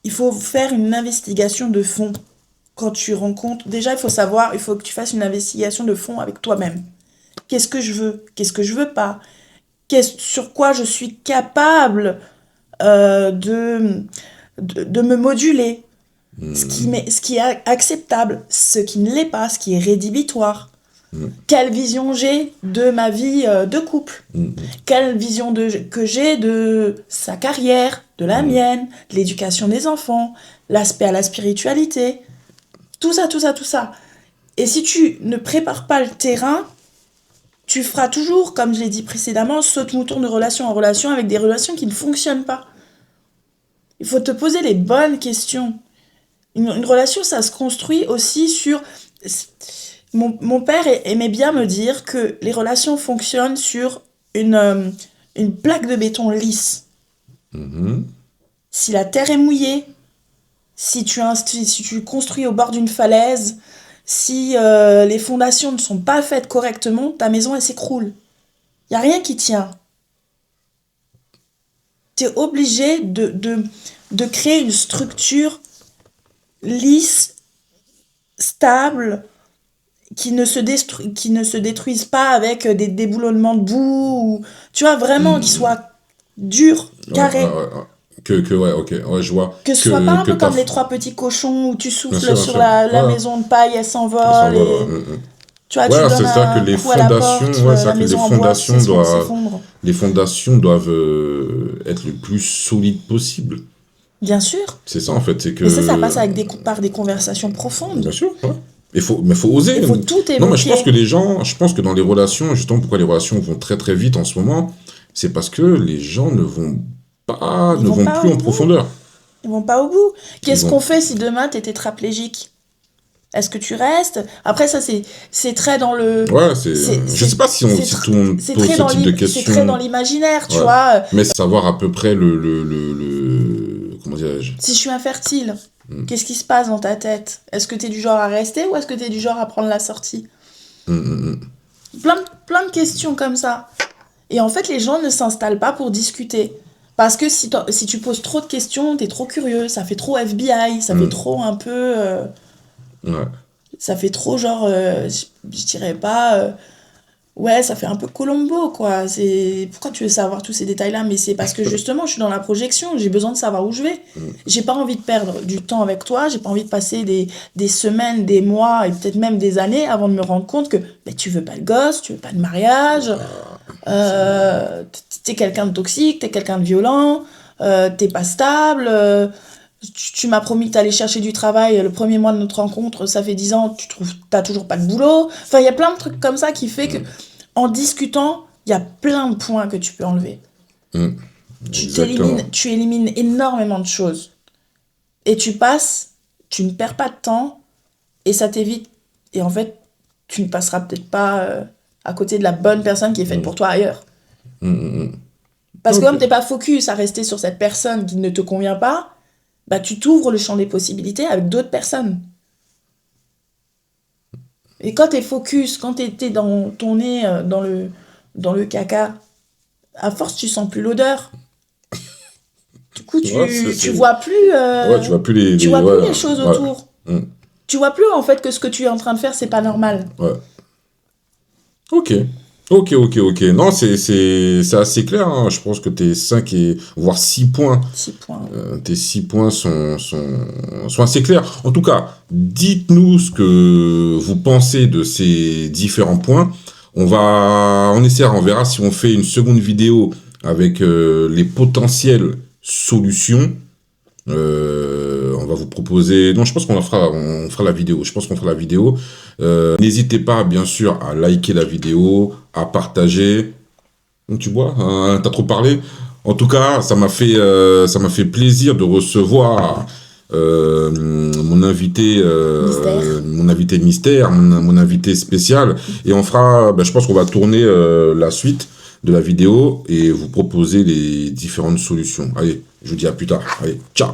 [SPEAKER 2] il faut faire une investigation de fond quand tu rencontres. Déjà, il faut que tu fasses une investigation de fond avec toi-même. Qu'est-ce que je veux? Qu'est-ce que je veux pas? Sur quoi je suis capable de me moduler? Ce qui est acceptable, ce qui ne l'est pas, ce qui est rédhibitoire. Quelle vision j'ai de ma vie de couple? Quelle vision que j'ai de sa carrière, de la mienne, de l'éducation des enfants, l'aspect à la spiritualité? Tout ça, tout ça, tout ça. Et si tu ne prépares pas le terrain, tu feras toujours, comme je l'ai dit précédemment, saute-mouton de relation en relation avec des relations qui ne fonctionnent pas. Il faut te poser les bonnes questions. Une relation, ça se construit aussi sur... mon père aimait bien me dire que les relations fonctionnent sur une plaque de béton lisse.
[SPEAKER 1] mhm,
[SPEAKER 2] Si la terre est mouillée, si tu construis au bord d'une falaise, si les fondations ne sont pas faites correctement, ta maison, elle s'écroule. Il n'y a rien qui tient. Tu es obligé de créer une structure lisse, stable, qui ne se détruisent pas avec des déboulonnements de boue, ou, tu vois, vraiment, qui soient durs, carrés.
[SPEAKER 1] Ouais, ok, ouais, je vois.
[SPEAKER 2] Que ce soit pas un
[SPEAKER 1] que
[SPEAKER 2] peu
[SPEAKER 1] t'as-
[SPEAKER 2] comme les trois petits cochons où tu
[SPEAKER 1] Bien
[SPEAKER 2] souffles
[SPEAKER 1] sûr, bien
[SPEAKER 2] sur
[SPEAKER 1] sûr.
[SPEAKER 2] la
[SPEAKER 1] Ouais,
[SPEAKER 2] maison de paille, elle
[SPEAKER 1] ça
[SPEAKER 2] s'envole,
[SPEAKER 1] s'envole,
[SPEAKER 2] et
[SPEAKER 1] ouais.
[SPEAKER 2] tu vois, tu
[SPEAKER 1] Ouais,
[SPEAKER 2] donnes
[SPEAKER 1] c'est ça que
[SPEAKER 2] un
[SPEAKER 1] les
[SPEAKER 2] coup à la
[SPEAKER 1] fondations,
[SPEAKER 2] porte,
[SPEAKER 1] ouais, c'est ça
[SPEAKER 2] la
[SPEAKER 1] que les
[SPEAKER 2] maison en bois
[SPEAKER 1] fondations doivent,
[SPEAKER 2] s'effondre.
[SPEAKER 1] les fondations doivent être le plus solides possible.
[SPEAKER 2] Bien sûr.
[SPEAKER 1] C'est ça, en fait, c'est
[SPEAKER 2] Mais ça passe
[SPEAKER 1] que,
[SPEAKER 2] avec par des conversations profondes.
[SPEAKER 1] bien sûr, ouais. Mais faut oser.
[SPEAKER 2] Il faut tout
[SPEAKER 1] Non, mais je pense que
[SPEAKER 2] évoquer.
[SPEAKER 1] les gens, je pense que dans les relations, justement, pourquoi les relations vont très très vite en ce moment, c'est parce que les gens
[SPEAKER 2] Ils
[SPEAKER 1] ne
[SPEAKER 2] vont
[SPEAKER 1] vont
[SPEAKER 2] pas
[SPEAKER 1] plus
[SPEAKER 2] au
[SPEAKER 1] en
[SPEAKER 2] bout.
[SPEAKER 1] profondeur.
[SPEAKER 2] Ils vont pas au bout.
[SPEAKER 1] Ils
[SPEAKER 2] Qu'est-ce
[SPEAKER 1] vont,
[SPEAKER 2] qu'on fait si demain tu étais tétraplégique? Est-ce que tu restes? Après, ça, c'est très dans le.
[SPEAKER 1] ouais, je sais
[SPEAKER 2] C'est
[SPEAKER 1] pas si tout le monde pose ce type de
[SPEAKER 2] c'est très dans
[SPEAKER 1] questions.
[SPEAKER 2] l'imaginaire, tu
[SPEAKER 1] Ouais.
[SPEAKER 2] vois.
[SPEAKER 1] Mais savoir à peu près comment dirais-je?
[SPEAKER 2] Si je suis infertile,
[SPEAKER 1] Mm,
[SPEAKER 2] qu'est-ce qui se passe dans ta tête? Est-ce que tu es du genre à rester ou est-ce que tu es du genre à prendre la sortie?
[SPEAKER 1] mm, mm.
[SPEAKER 2] Plein de questions comme ça. Et en fait, les gens ne s'installent pas pour discuter. Parce que si tu poses trop de questions, t'es trop curieux, ça fait trop FBI, ça fait
[SPEAKER 1] Mm.
[SPEAKER 2] trop un peu.
[SPEAKER 1] Ouais.
[SPEAKER 2] Ça fait trop genre. Je dirais pas. Ouais, ça fait un peu Colombo, quoi. Pourquoi tu veux savoir tous ces détails-là? Mais c'est parce que justement, je suis dans la projection, j'ai besoin de savoir où je vais.
[SPEAKER 1] Mm.
[SPEAKER 2] J'ai pas envie de perdre du temps avec toi, j'ai pas envie de passer des semaines, des mois et peut-être même des années avant de me rendre compte que ben, tu veux pas de gosse, tu veux pas de mariage, t'es quelqu'un de toxique, t'es quelqu'un de violent, t'es pas stable, tu m'as promis que t'allais chercher du travail le premier mois de notre rencontre, ça fait 10 ans, t'as toujours pas de boulot. Enfin, il y a plein de trucs comme ça qui fait que en discutant, il y a plein de points que tu peux enlever.
[SPEAKER 1] Mm. Exactement.
[SPEAKER 2] Tu élimines énormément de choses. Et tu ne perds pas de temps, et ça t'évite. Et en fait, tu ne passeras peut-être pas à côté de la bonne personne qui est faite
[SPEAKER 1] Mm.
[SPEAKER 2] pour toi ailleurs.
[SPEAKER 1] Mm, mm, mm.
[SPEAKER 2] Parce que
[SPEAKER 1] Ok.
[SPEAKER 2] comme t'es pas focus à rester sur cette personne qui ne te convient pas, bah tu t'ouvres le champ des possibilités avec d'autres personnes. Et quand t'es focus, quand t'es dans ton nez dans le caca, à force tu sens plus l'odeur. Du coup
[SPEAKER 1] Ouais,
[SPEAKER 2] tu vois plus
[SPEAKER 1] ouais, tu vois plus
[SPEAKER 2] tu vois plus
[SPEAKER 1] ouais,
[SPEAKER 2] les choses
[SPEAKER 1] ouais.
[SPEAKER 2] autour.
[SPEAKER 1] Mm.
[SPEAKER 2] Tu vois plus en fait que ce que tu es en train de faire c'est pas normal.
[SPEAKER 1] Ouais. Ok. Ok. Non, c'est assez clair, hein. Je pense que tes 5 voire 6 points,
[SPEAKER 2] 6 points.
[SPEAKER 1] tes 6 points sont assez clairs. En tout cas, dites-nous ce que vous pensez de ces différents points. On verra si on fait une seconde vidéo avec les potentielles solutions. On va vous proposer. Non, je pense on fera la vidéo. Je pense qu'on fera la vidéo. N'hésitez pas, bien sûr, à liker la vidéo, à partager. Tu vois, hein, t'as trop parlé. En tout cas, ça m'a fait plaisir de recevoir
[SPEAKER 2] Mystère.
[SPEAKER 1] mon invité mystère, mon invité spécial. Et je pense qu'on va tourner la suite de la vidéo et vous proposer les différentes solutions. Allez, je vous dis à plus tard. Allez, ciao!